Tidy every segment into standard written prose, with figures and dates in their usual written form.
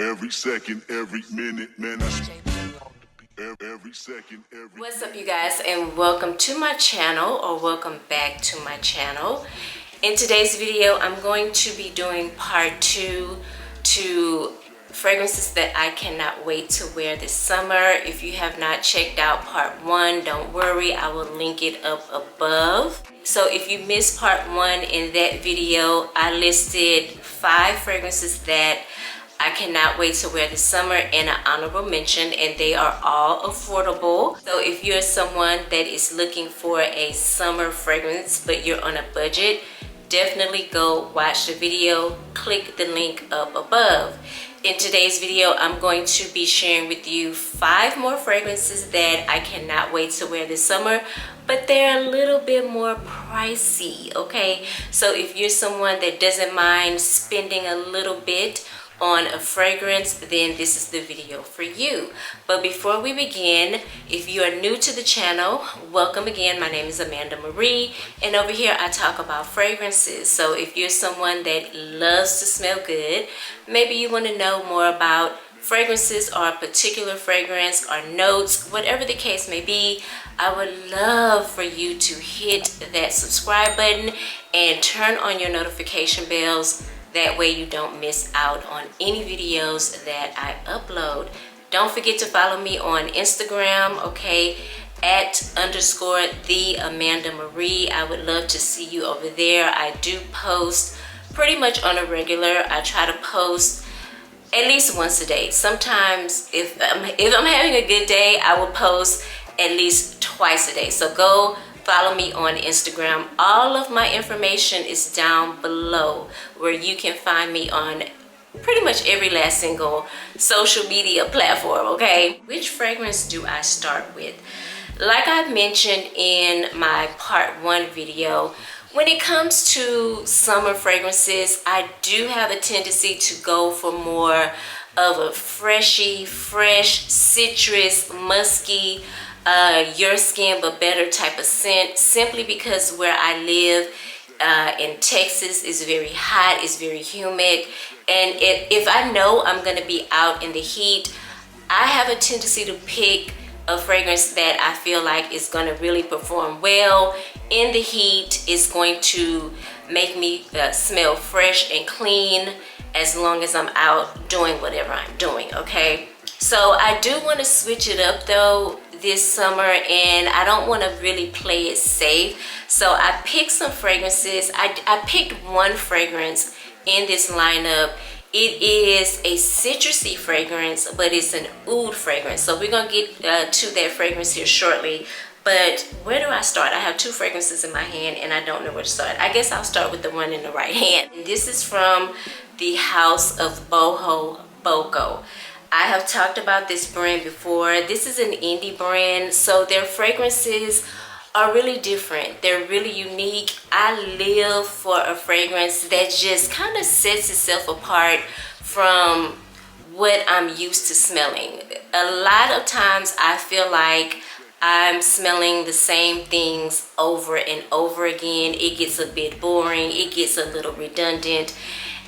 Every second, every minute, man, every second, every... What's up, you guys, and welcome to my channel, or welcome back to my channel. In today's video, I'm going to be doing part 2 to fragrances that I cannot wait to wear this summer. If you have not checked out part 1, don't worry, I will link it up above. So if you missed part 1, in that video I listed 5 fragrances that I cannot wait to wear this summer and an honorable mention, and they are all affordable. So if you're someone that is looking for a summer fragrance but you're on a budget, definitely go watch the video. Click the link up above. In today's video, I'm going to be sharing with you 5 more fragrances that I cannot wait to wear this summer, but they're a little bit more pricey, okay? So if you're someone that doesn't mind spending a little bit on a fragrance, then this is the video for you. But before we begin, if you are new to the channel, welcome again. My name is Amanda Marie, and over here I talk about fragrances. So if you're someone that loves to smell good, maybe you want to know more about fragrances or a particular fragrance or notes, whatever the case may be, I would love for you to hit that subscribe button and turn on your notification bells. That way you don't miss out on any videos that I upload. Don't forget to follow me on Instagram, okay, @_the Amanda Marie. I would love to see you over there. I do post pretty much on a regular. I try to post at least once a day. Sometimes if I'm having a good day, I will post at least twice a day. So go follow me on Instagram. All of my information is down below, where you can find me on pretty much every last single social media platform, okay? Which fragrance do I start with? Like I mentioned in my part 1 video, when it comes to summer fragrances, I do have a tendency to go for more of a fresh, citrus, musky, your skin but better type of scent, simply because where I live in Texas is very hot, it's very humid, and if I know I'm going to be out in the heat, I have a tendency to pick a fragrance that I feel like is going to really perform well in the heat. It's going to make me smell fresh and clean as long as I'm out doing whatever I'm doing, okay? So I do want to switch it up though this summer, and I don't want to really play it safe. So I picked some fragrances. I picked one fragrance in this lineup. It is a citrusy fragrance, but it's an oud fragrance. So we're going to get to that fragrance here shortly. But where do I start? I have 2 fragrances in my hand and I don't know where to start. I guess I'll start with the one in the right hand. And this is from the house of Bohoboco. I have talked about this brand before. This is an indie brand, so their fragrances are really different. They're really unique. I live for a fragrance that just kind of sets itself apart from what I'm used to smelling. A lot of times I feel like I'm smelling the same things over and over again. It gets a bit boring. It gets a little redundant.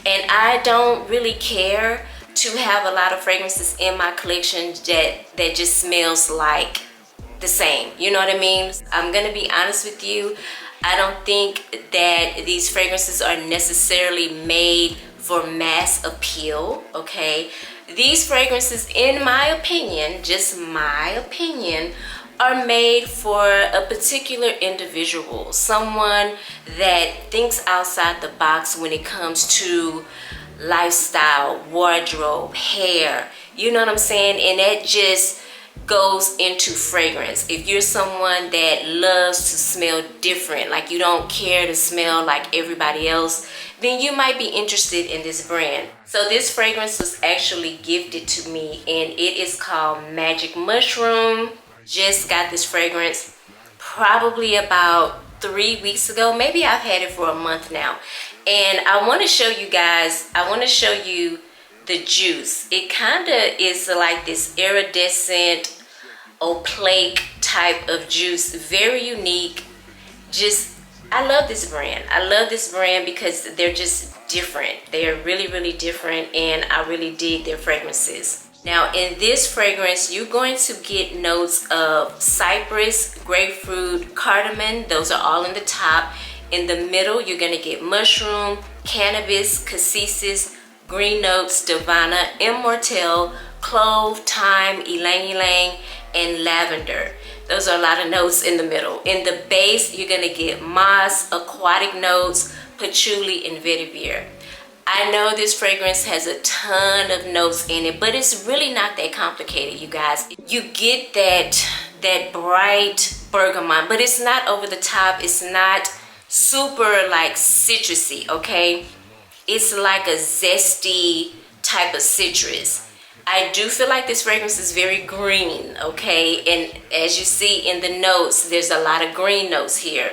And I don't really care to have a lot of fragrances in my collection that just smells like the same. You know what I mean? I'm gonna be honest with you. I don't think that these fragrances are necessarily made for mass appeal, okay? These fragrances, in my opinion, just my opinion, are made for a particular individual, someone that thinks outside the box when it comes to lifestyle, wardrobe, hair, you know what I'm saying? And that just goes into fragrance. If you're someone that loves to smell different, like you don't care to smell like everybody else, then you might be interested in this brand. So this fragrance was actually gifted to me, and it is called Magic Mushroom. Just got this fragrance probably about 3 weeks ago. Maybe I've had it for a month now. And I want to show you guys, I want to show you the juice. It kind of is like this iridescent, opaque type of juice. Very unique. Just I love this brand. I love this brand because they're just different. They are really, really different, and I really dig their fragrances. Now in this fragrance, you're going to get notes of cypress, grapefruit, cardamom. Those are all in the top. In the middle, you're going to get mushroom, cannabis, cassis, green notes, divana, immortelle, clove, thyme, ylang ylang, and lavender. Those are a lot of notes in the middle. In the base, you're gonna get moss, aquatic notes, patchouli, and vetiver. I know this fragrance has a ton of notes in it, but it's really not that complicated, you guys. You get that bright bergamot, but it's not over the top. It's not super like citrusy, okay? It's like a zesty type of citrus. I do feel like this fragrance is very green, okay? And as you see in the notes, there's a lot of green notes here.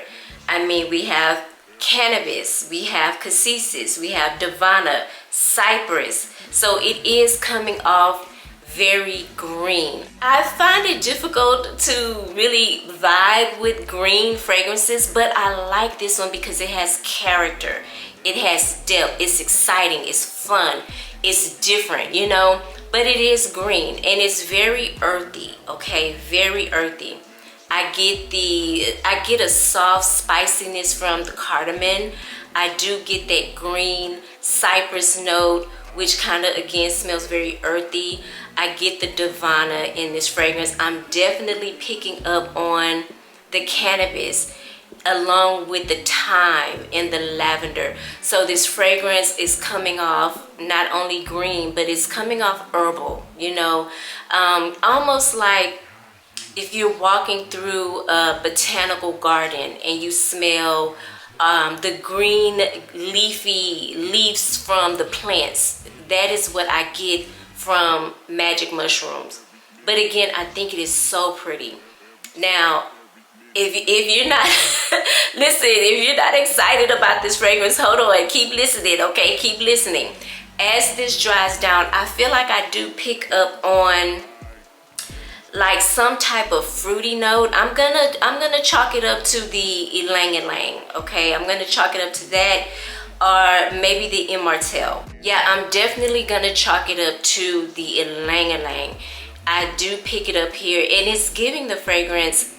I mean, we have cannabis, we have cassis, we have divana, cypress. So it is coming off very green. I find it difficult to really vibe with green fragrances, but I like this one because it has character. It has depth. It's exciting. It's fun. It's different, you know? But it is green and it's very earthy, okay? Very earthy. I get a soft spiciness from the cardamom. I do get that green cypress note, which kind of again smells very earthy. I get the divana in this fragrance. I'm definitely picking up on the cannabis along with the thyme and the lavender. So this fragrance is coming off not only green, but it's coming off herbal, you know, almost like if you're walking through a botanical garden and you smell the green leafy leaves from the plants. That is what I get from magic mushrooms. But again, I think it is so pretty. Now, if you're not listen, if you're not excited about this fragrance, hold on, keep listening, okay? Keep listening. As this dries down, I feel like I do pick up on like some type of fruity note. I'm gonna chalk it up to the ylang ylang, okay? I'm gonna chalk it up to that, or maybe the immortelle. Yeah, I'm definitely gonna chalk it up to the ylang ylang. I do pick it up here, and it's giving the fragrance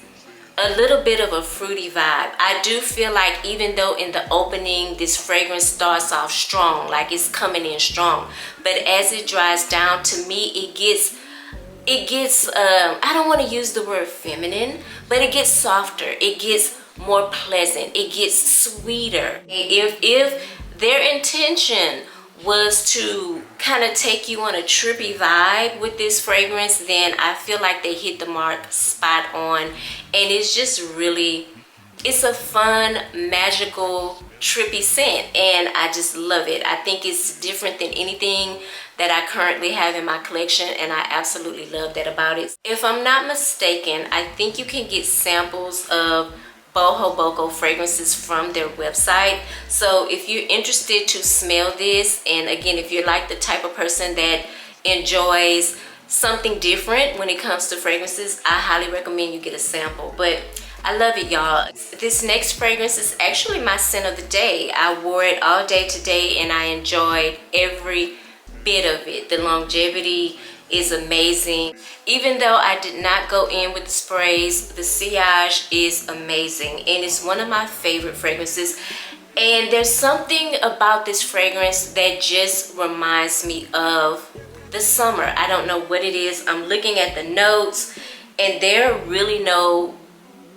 a little bit of a fruity vibe. I do feel like even though in the opening this fragrance starts off strong, like it's coming in strong, but as it dries down, to me it gets I don't want to use the word feminine, but it gets softer, it gets more pleasant, it gets sweeter. If their intention was to kind of take you on a trippy vibe with this fragrance, then I feel like they hit the mark spot on. And it's just really, it's a fun, magical, trippy scent, and I just love it. I think it's different than anything that I currently have in my collection, and I absolutely love that about it. If I'm not mistaken, I think you can get samples of Bohoboco fragrances from their website. So if you're interested to smell this, and again, if you're like the type of person that enjoys something different when it comes to fragrances, I highly recommend you get a sample. But I love it, y'all. This next fragrance is actually my scent of the day. I wore it all day today and I enjoyed every bit of it. The longevity is amazing. Even though I did not go in with the sprays, the sillage is amazing, and it's one of my favorite fragrances. And there's something about this fragrance that just reminds me of the summer. I don't know what it is. I'm looking at the notes, and there are really no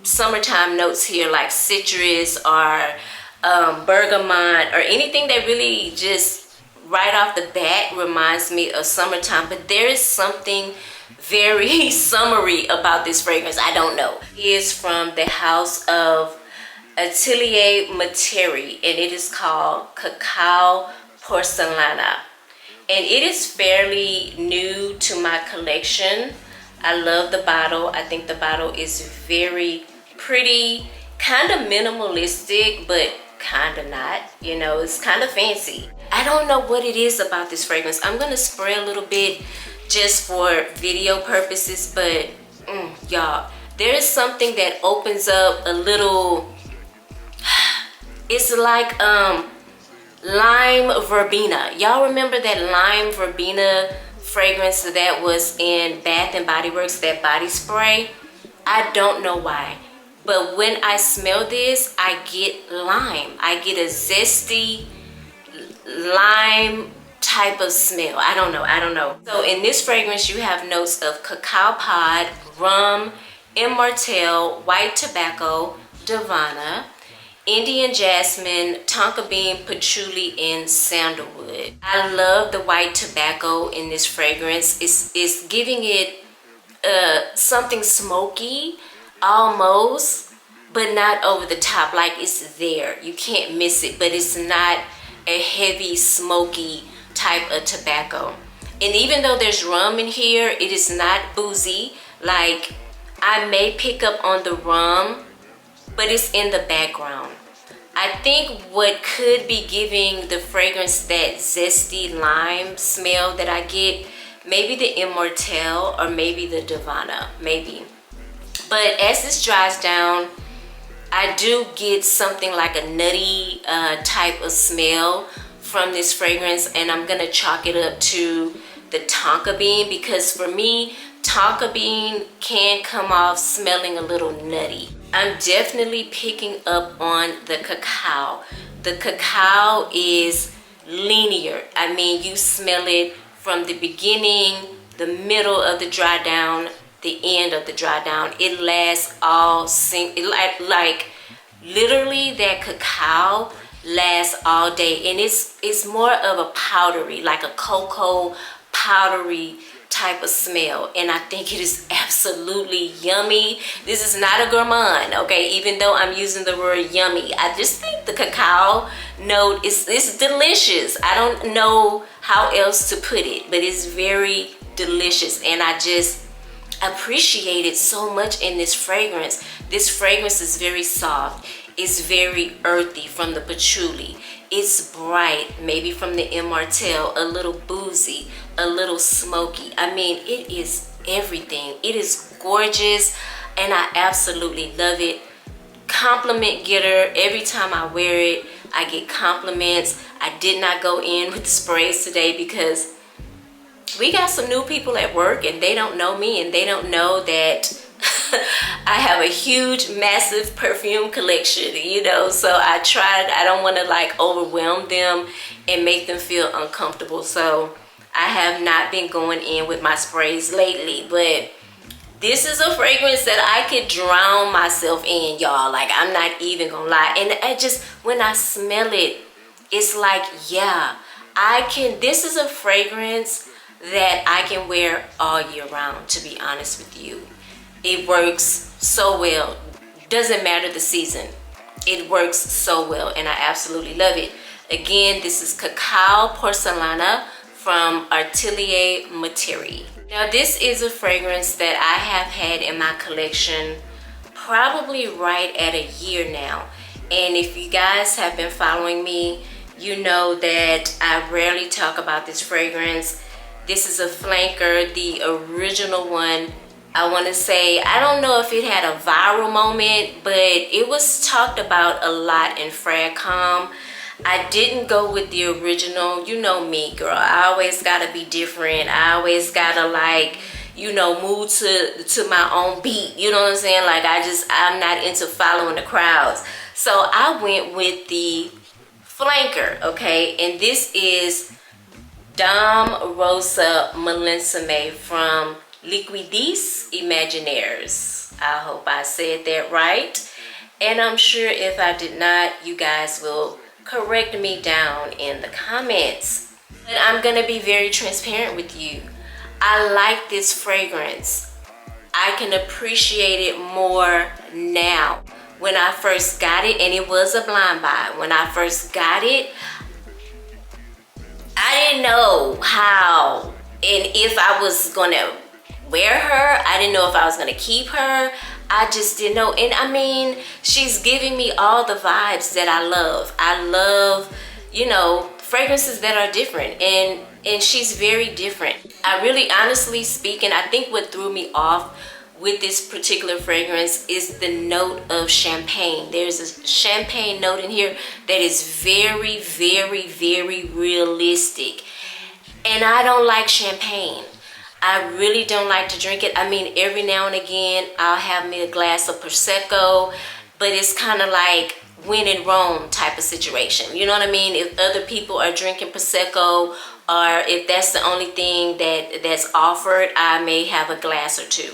summertime notes here like citrus or bergamot or anything that really just right off the bat reminds me of summertime. But there is something very summery about this fragrance. I don't know. It is from the house of Atelier Materi, and it is called Cacao Porcelain, and it is fairly new to my collection. I love the bottle. I think the bottle is very pretty, kind of minimalistic, but kind of not, you know, it's kind of fancy. I don't know what it is about this fragrance. I'm gonna spray a little bit just for video purposes, but y'all, there is something that opens up a little It's like lime verbena. Y'all remember that lime verbena fragrance that was in Bath and Body Works, that body spray? I don't know why, but when I smell this, I get lime. I get a zesty lime type of smell. I don't know. So in this fragrance, you have notes of cacao pod, rum, immortelle, white tobacco, divana, Indian jasmine, tonka bean, patchouli, and sandalwood. I love the white tobacco in this fragrance. It's giving it something smoky almost, but not over the top. Like, it's there, you can't miss it, but it's not a heavy smoky type of tobacco. And even though there's rum in here, it is not boozy. Like, I may pick up on the rum, but it's in the background. I think what could be giving the fragrance that zesty lime smell that I get, maybe the immortelle or maybe the divana, maybe. But as this dries down, I do get something like a nutty type of smell from this fragrance, and I'm gonna chalk it up to the tonka bean, because for me, tonka bean can come off smelling a little nutty. I'm definitely picking up on the cacao. The cacao is linear. I mean, you smell it from the beginning, the middle of the dry down, the end of the dry down. It lasts all like literally that cacao lasts all day, and it's more of a powdery, like a cocoa powdery type of smell, and I think it is absolutely yummy. This is not a gourmand, okay, even though I'm using the word yummy. I just think the cacao note is delicious. I don't know how else to put it, but it's very delicious, and I just appreciate it so much in this fragrance. This fragrance is very soft. It's very earthy from the patchouli. It's bright, maybe from the immortelle, a little boozy, a little smoky. I mean, it is everything. It is gorgeous, and I absolutely love it. Compliment getter. Every time I wear it, I get compliments. I did not go in with the sprays today because we got some new people at work, and they don't know me, and they don't know that I have a huge, massive perfume collection, you know, so I don't want to like overwhelm them and make them feel uncomfortable. So I have not been going in with my sprays lately, but this is a fragrance that I could drown myself in, y'all. Like, I'm not even gonna lie. And I just, when I smell it, it's like, yeah, this is a fragrance that I can wear all year round, to be honest with you. It works so well. Doesn't matter the season. It works so well, and I absolutely love it. Again, this is Cacao Porcelain from Atelier Materi. Now, this is a fragrance that I have had in my collection probably right at a year now. And if you guys have been following me, you know that I rarely talk about this fragrance. This is a flanker, the original one. I want to say, I don't know if it had a viral moment, but it was talked about a lot in Fragcom. I didn't go with the original. You know me, girl. I always gotta be different. I always gotta, like, you know, move to my own beat. You know what I'm saying? Like, I'm not into following the crowds. So I went with the flanker, okay? And this is Dame Rosa Millièsimè from Imaginaires. I hope I said that right. And I'm sure if I did not, you guys will correct me down in the comments. But I'm gonna be very transparent with you. I like this fragrance. I can appreciate it more now. When I first got it, and it was a blind buy, when I first got it, I didn't know how and if I was gonna wear her. I didn't know if I was gonna keep her. I just didn't know. And I mean, she's giving me all the vibes that I love. I love, you know, fragrances that are different, and she's very different. I really, honestly speaking, I think what threw me off with this particular fragrance is the note of champagne. There's a champagne note in here that is very, very, very realistic. And I don't like champagne. I really don't like to drink it. I mean, every now and again, I'll have me a glass of Prosecco, but it's kind of like when in Rome type of situation. You know what I mean? If other people are drinking Prosecco, or if that's the only thing that's offered, I may have a glass or two.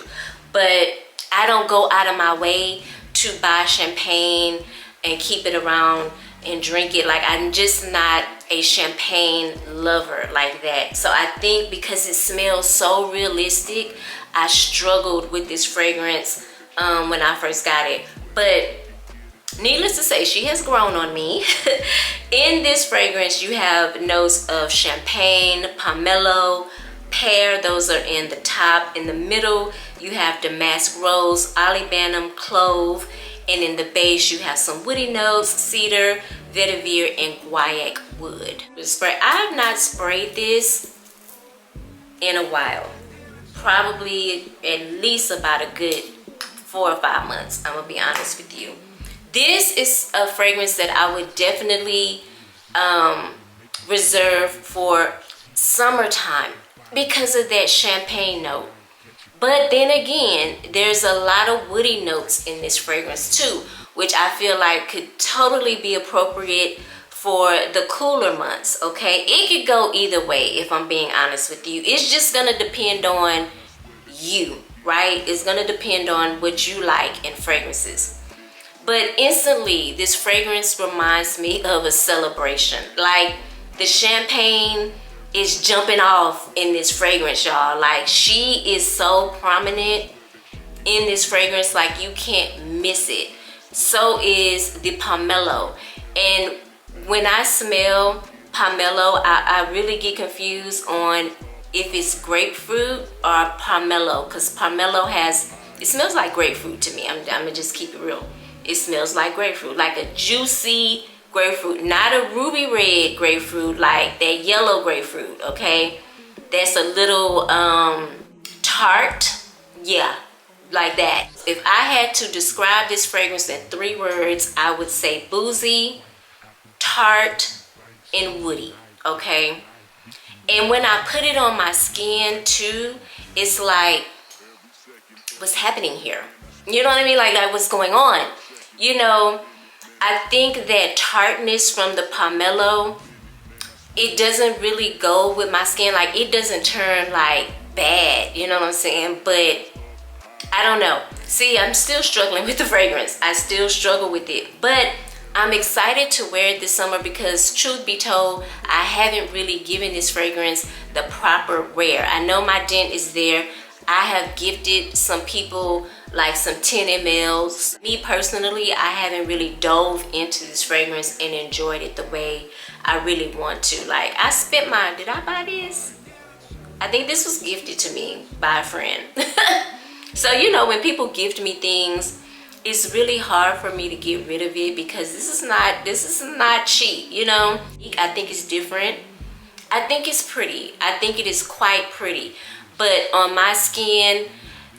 But I don't go out of my way to buy champagne and keep it around and drink it. Like, I'm just not a champagne lover like that. So I think because it smells so realistic, I struggled with this fragrance when I first got it. But needless to say, she has grown on me. In this fragrance, you have notes of champagne, pomelo, pear. Those are in the top. In the middle, you have damask rose, olibanum, clove. And in the base, you have some woody notes, cedar, vetiver, and guaiac wood. I have not sprayed this in a while. Probably at least about a good 4 or 5 months. I'm gonna be honest with you. This is a fragrance that I would definitely reserve for summertime because of that champagne note. But then again, there's a lot of woody notes in this fragrance too, which I feel like could totally be appropriate for the cooler months, okay? It could go either way, if I'm being honest with you. It's just gonna depend on you, right? It's gonna depend on what you like in fragrances. But instantly, this fragrance reminds me of a celebration. Like, the champagne is jumping off in this fragrance, y'all. Like, she is so prominent in this fragrance, like you can't miss it. So is the pomelo. And when I smell pomelo, I really get confused on if it's grapefruit or pomelo, because pomelo it smells like grapefruit to me. I'm gonna just keep it real. It smells like grapefruit, like a juicy grapefruit, not a ruby red grapefruit, like that yellow grapefruit, okay? That's a little tart, yeah, like that. If I had to describe this fragrance in 3 words, I would say boozy, tart, and woody, okay? And when I put it on my skin too, it's like, what's happening here? You know what I mean? Like what's going on? You know, I think that tartness from the pomelo, it doesn't really go with my skin. Like, it doesn't turn like bad, you know what I'm saying? But I don't know. See, I'm still struggling with the fragrance. I still struggle with it. But I'm excited to wear it this summer because, truth be told, I haven't really given this fragrance the proper wear. I know my dent is there. I have gifted some people like some 10 mLs. Me personally, I haven't really dove into this fragrance and enjoyed it the way I really want to. Like, I spent did I buy this? I think this was gifted to me by a friend. So, you know, when people gift me things, it's really hard for me to get rid of it because this is not cheap, you know? I think it's different. I think it's pretty. I think it is quite pretty. But on my skin,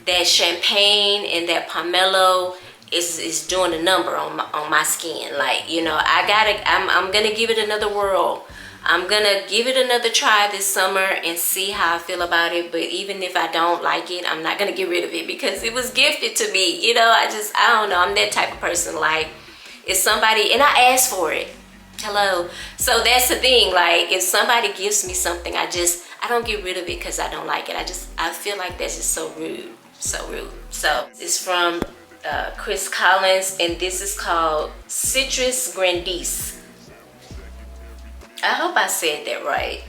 that champagne and that pomelo is doing a number on my skin. Like, you know, I'm gonna give it another whirl. I'm gonna give it another try this summer and see how I feel about it. But even if I don't like it, I'm not gonna get rid of it because it was gifted to me. You know, I don't know. I'm that type of person. Like, if somebody, and I asked for it. Hello. So that's the thing. Like, if somebody gives me something, I don't get rid of it because I don't like it. I feel like that's just so rude. So rude. So it's from Chris Collins, and this is called Citrus Grandis. I hope I said that right.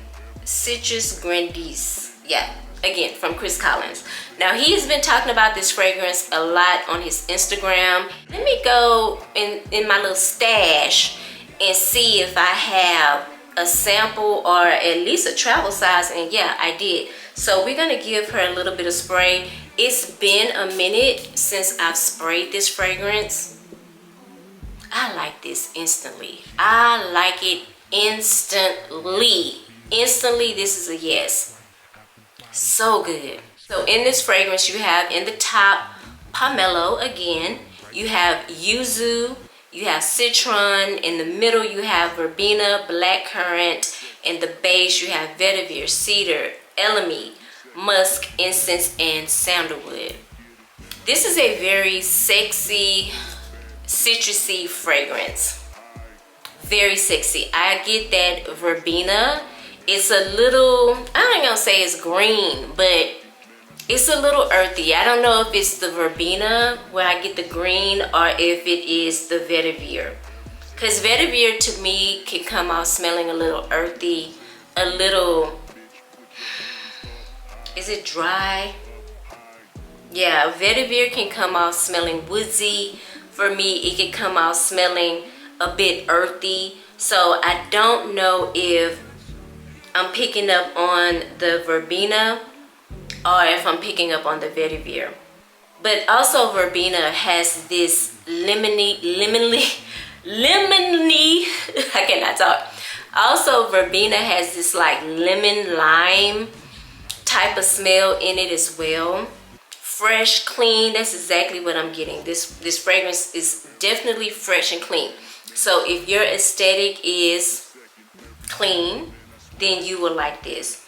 Citrus Grandis. Yeah, again, from Chris Collins. Now, he has been talking about this fragrance a lot on his Instagram. Let me go in my little stash and see if I have a sample or at least a travel size. And yeah, I did. So we're gonna give her a little bit of spray. It's been a minute since I've sprayed this fragrance. I like this instantly. I like it instantly. Instantly, this is a yes. So good. So in this fragrance, you have in the top pomelo again, you have yuzu, you have citron, in the middle you have verbena, blackcurrant, in the base you have vetiver, cedar, elemi, musk, incense, and sandalwood. This is a very sexy, citrusy fragrance. Very sexy. I get that verbena. It's a little, I ain't gonna say it's green, but it's a little earthy. I don't know if it's the verbena where I get the green or if it is the vetiver. Because vetiver to me can come out smelling a little earthy, a little, is it dry? Yeah, vetiver can come out smelling woodsy. For me, it can come out smelling a bit earthy. So I don't know if I'm picking up on the verbena or if I'm picking up on the vetiver. But also verbena has this lemony, I cannot talk. Also verbena has this like lemon lime type of smell in it as well. Fresh, clean, that's exactly what I'm getting. This fragrance is definitely fresh and clean. So if your aesthetic is clean, then you will like this.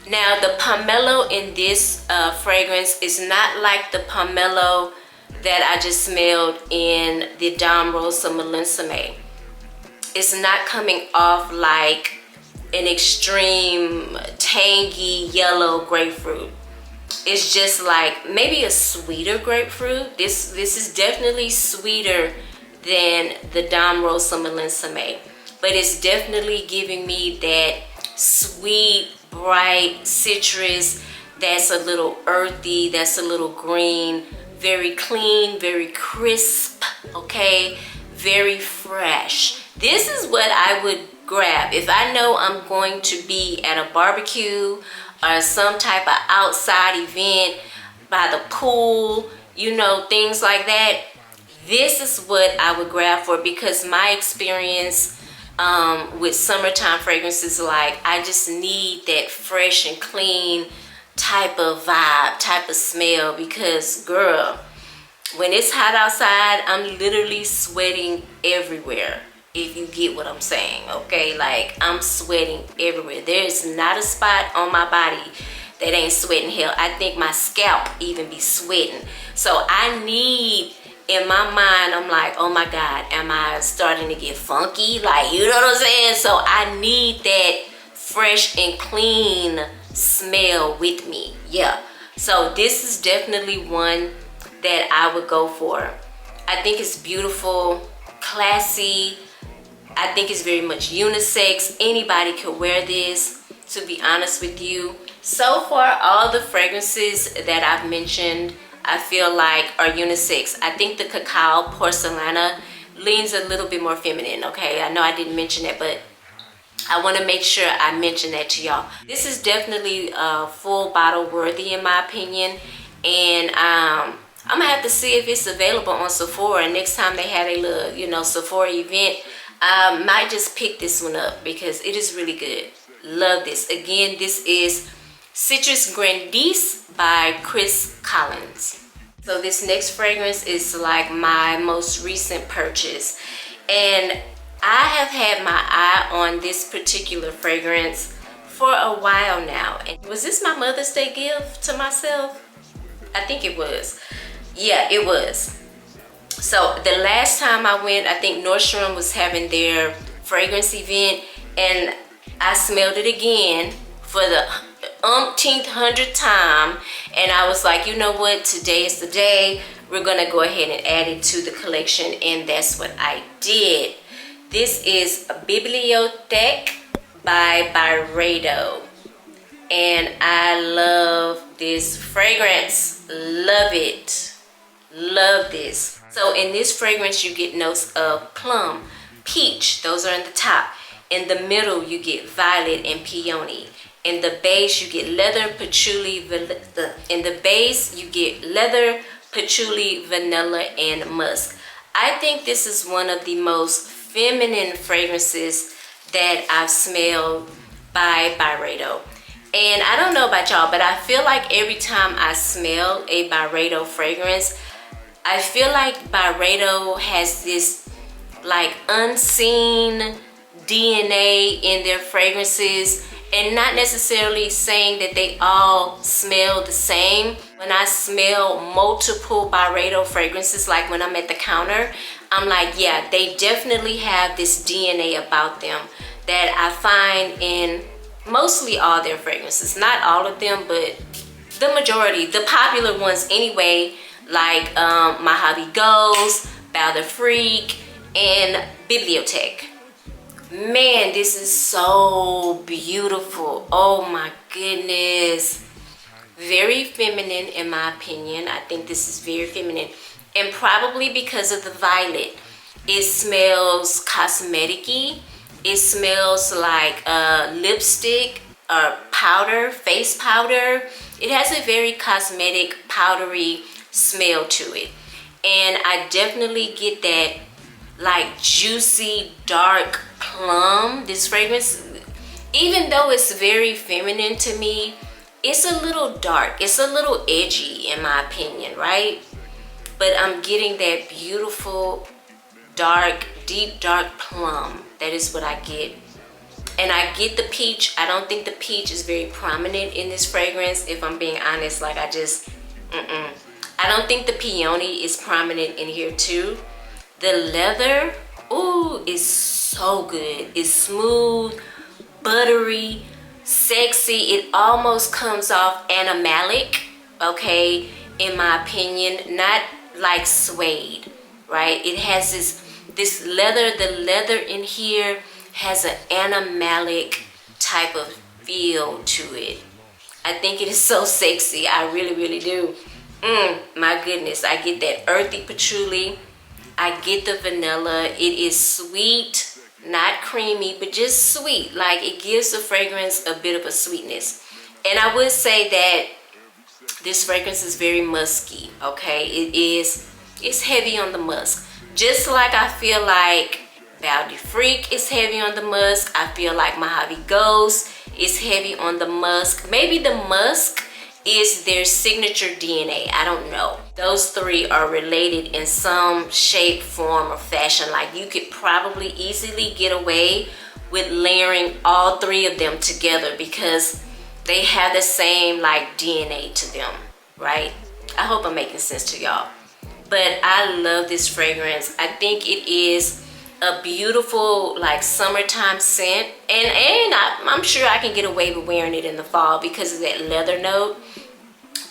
Now the pomelo in this fragrance is not like the pomelo that I just smelled in the Rosa Millièsimè. It's not coming off like an extreme tangy yellow grapefruit. It's just like maybe a sweeter grapefruit. This is definitely sweeter than the Rosa Millièsimè, but it's definitely giving me that sweet, bright citrus that's a little earthy, that's a little green, very clean, very crisp, okay, very fresh. This is what I would grab if I know I'm going to be at a barbecue or some type of outside event by the pool, you know, things like that. This is what I would grab for, because my experience with summertime fragrances, like I just need that fresh and clean type of vibe, type of smell, because girl, when it's hot outside, I'm literally sweating everywhere, if you get what I'm saying, okay? Like I'm sweating everywhere. There is not a spot on my body that ain't sweating. Hell, I think my scalp even be sweating. So I need, in my mind, I'm like, oh my God, am I starting to get funky? Like, you know what I'm saying? So I need that fresh and clean smell with me. Yeah. So this is definitely one that I would go for. I think it's beautiful, classy. I think it's very much unisex. Anybody could wear this, to be honest with you. So far, all the fragrances that I've mentioned, I feel like are unisex. I think the cacao porcelana leans a little bit more feminine, okay? I know I didn't mention that, but I want to make sure I mention that to y'all. This is definitely full bottle worthy in my opinion, and I'm gonna have to see if it's available on Sephora next time they have a little, you know, Sephora event. I might just pick this one up because it is really good. Love this. Again, this is Citrus Grandis by Chris Collins. So this next fragrance is like my most recent purchase, and I have had my eye on this particular fragrance for a while now. And was this my Mother's Day gift to myself? I think it was. Yeah, it was. So the last time I went, I think Nordstrom was having their fragrance event, and I smelled it again for the umpteenth hundredth time, and I was like, you know what, today is the day. We're gonna go ahead and add it to the collection, and that's what I did. This is Bilbliothèque by BuyArgos, and I love this fragrance. Love it. Love this. So in this fragrance, you get notes of plum, peach. Those are in the top. In the middle, you get violet and peony. In the base, you get leather, patchouli, in the base, you get leather, patchouli, vanilla, and musk. I think this is one of the most feminine fragrances that I've smelled by BuyArgos. And I don't know about y'all, but I feel like every time I smell a BuyRado fragrance, I feel like BuyRado has this like unseen DNA in their fragrances, and not necessarily saying that they all smell the same. When I smell multiple BuyRado fragrances, like when I'm at the counter, I'm like, yeah, they definitely have this DNA about them that I find in mostly all their fragrances. Not all of them, but the majority, the popular ones anyway, like BuyArgos, Bow the Freak, and Bilbliothèque. Man, this is so beautiful. Oh my goodness. Very feminine in my opinion. I think this is very feminine. And probably because of the violet. It smells cosmetic-y. It smells like lipstick or powder, face powder. It has a very cosmetic, powdery smell to it. And I definitely get that like juicy, dark plum. This fragrance, even though it's very feminine to me, it's a little dark. It's a little edgy in my opinion, right? But I'm getting that beautiful, dark, deep, dark plum. That is what I get. And I get the peach. I don't think the peach is very prominent in this fragrance, if I'm being honest. Like I don't think the peony is prominent in here too. The leather, ooh, is so good. It's smooth, buttery, sexy. It almost comes off animalic, okay, in my opinion. Not like suede, right? It has this leather. The leather in here has an animalic type of feel to it. I think it is so sexy. I really, really do. My goodness. I get that earthy patchouli. I get the vanilla. It is sweet, not creamy, but just sweet. Like it gives the fragrance a bit of a sweetness. And I would say that this fragrance is very musky, okay? It's heavy on the musk. Just like I feel like Bow the Freak is heavy on the musk. I feel like BuyArgos is heavy on the musk. Maybe the musk is their signature DNA. I don't know. Those three are related in some shape, form, or fashion. Like you could probably easily get away with layering all three of them together because they have the same like DNA to them, right? I hope I'm making sense to y'all. But I love this fragrance. I think it is a beautiful like summertime scent, and I'm sure I can get away with wearing it in the fall because of that leather note.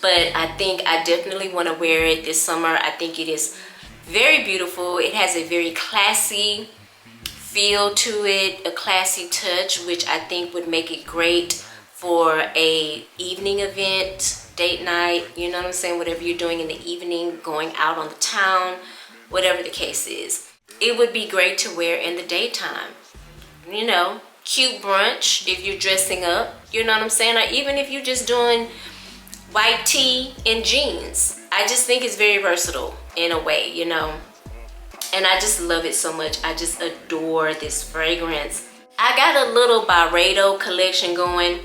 But I think I definitely want to wear it this summer. I think it is very beautiful. It has a very classy feel to it, a classy touch, which I think would make it great for a evening event, date night, you know what I'm saying? Whatever you're doing in the evening, going out on the town, whatever the case is. It would be great to wear in the daytime. You know, cute brunch if you're dressing up, you know what I'm saying? Or even if you're just doing white tee and jeans. I just think it's very versatile in a way, you know. And I just love it so much. I just adore this fragrance. I got a little BuyRado collection going.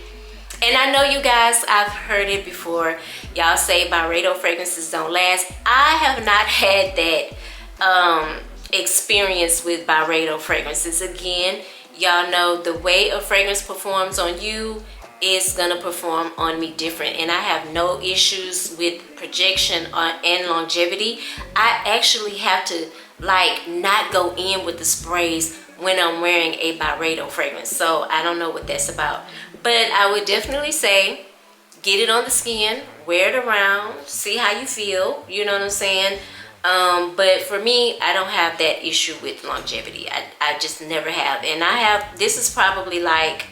And I know you guys, I've heard it before. Y'all say BuyRado fragrances don't last. I have not had that experience with BuyRado fragrances. Again, y'all know the way a fragrance performs on you is gonna perform on me different, and I have no issues with projection and longevity. I actually have to like not go in with the sprays when I'm wearing a BuyRado fragrance, so I don't know what that's about. But I would definitely say get it on the skin, wear it around, see how you feel, you know what I'm saying? But for me, I don't have that issue with longevity. I just never have. And I have, this is probably like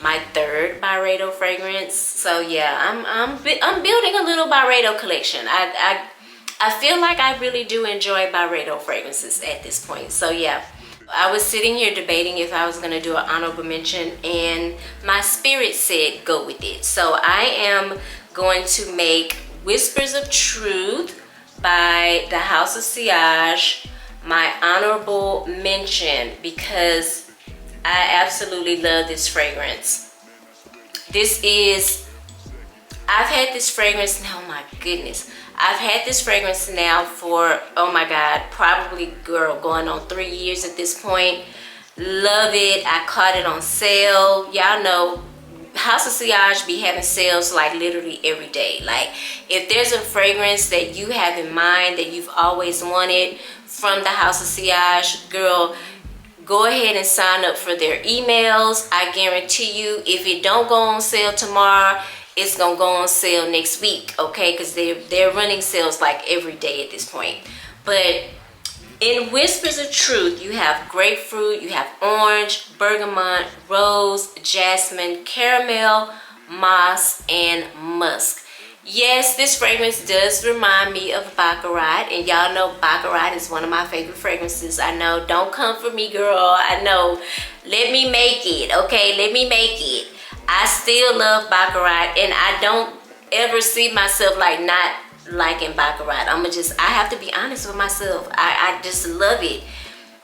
my third BuyRado fragrance. So yeah, I'm building a little BuyRado collection. I feel like I really do enjoy BuyRado fragrances at this point. So yeah, I was sitting here debating if I was gonna do an honorable mention, and my spirit said go with it. So I am going to make Whispers of Truth by the House of Sillage my honorable mention, because I absolutely love this fragrance. This is, I've had this fragrance, oh my goodness. I've had this fragrance now for, oh my God, probably, girl, going on 3 years at this point. Love it. I caught it on sale. Y'all know House of Sillage be having sales like literally every day. Like, if there's a fragrance that you have in mind that you've always wanted from the House of Sillage, girl, go ahead and sign up for their emails. I guarantee you, if it don't go on sale tomorrow, it's gonna go on sale next week, okay? Because they're running sales like every day at this point. But in Whispers of Truth, you have grapefruit, you have orange, bergamot, rose, jasmine, caramel, moss, and musk. Yes, this fragrance does remind me of Baccarat, and y'all know Baccarat is one of my favorite fragrances. I know, don't come for me, girl. I know, let me make it, okay? Let me make it. I still love Baccarat, and I don't ever see myself like not liking Baccarat. I have to be honest with myself. I just love it.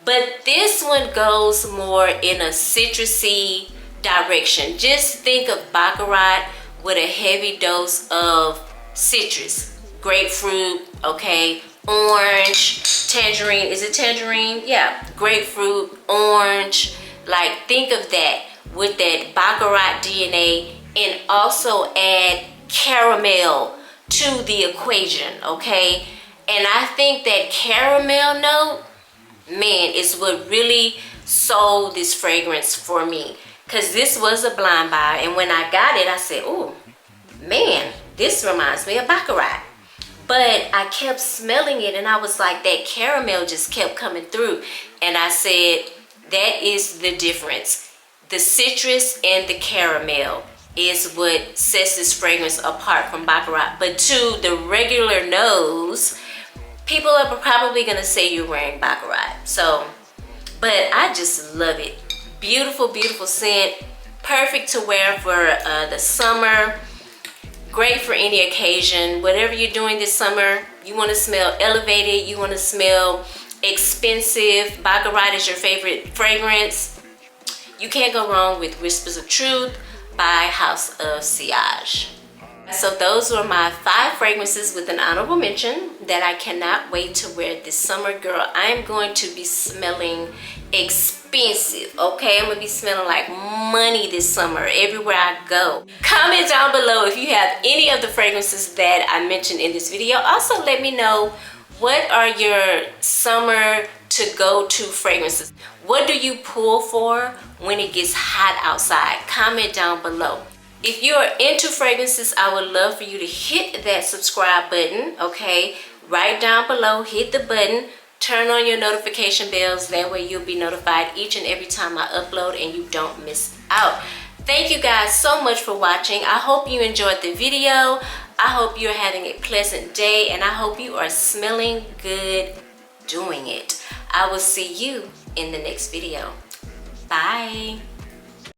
But this one goes more in a citrusy direction. Just think of Baccarat with a heavy dose of citrus. Grapefruit, okay, orange, tangerine. Is it tangerine? Yeah, grapefruit, orange. Like, think of that with that Baccarat DNA, and also add caramel to the equation, okay? And I think that caramel note, man, is what really sold this fragrance for me, because this was a blind buy, and when I got it, I said, oh man, this reminds me of Baccarat. But I kept smelling it, and I was like, that caramel just kept coming through, and I said, that is the difference. The citrus and the caramel is what sets this fragrance apart from Baccarat. But to the regular nose, people are probably gonna say you're wearing Baccarat. So, but I just love it. Beautiful, beautiful scent. Perfect to wear for the summer. Great for any occasion. Whatever you're doing this summer, you want to smell elevated, you want to smell expensive. Baccarat is your favorite fragrance. You can't go wrong with Whispers of Truth by House of Sillage. So those were my 5 fragrances with an honorable mention that I cannot wait to wear this summer. Girl, I'm going to be smelling expensive, okay? I'm gonna be smelling like money this summer everywhere I go. Comment down below if you have any of the fragrances that I mentioned in this video. Also, let me know, what are your summer to go-to fragrances? What do you pull for when it gets hot outside? Comment down below. If you're into fragrances, I would love for you to hit that subscribe button, okay? Right down below, hit the button, turn on your notification bells. That way you'll be notified each and every time I upload and you don't miss out. Thank you guys so much for watching. I hope you enjoyed the video. I hope you're having a pleasant day, and I hope you are smelling good doing it. I will see you in the next video. Bye.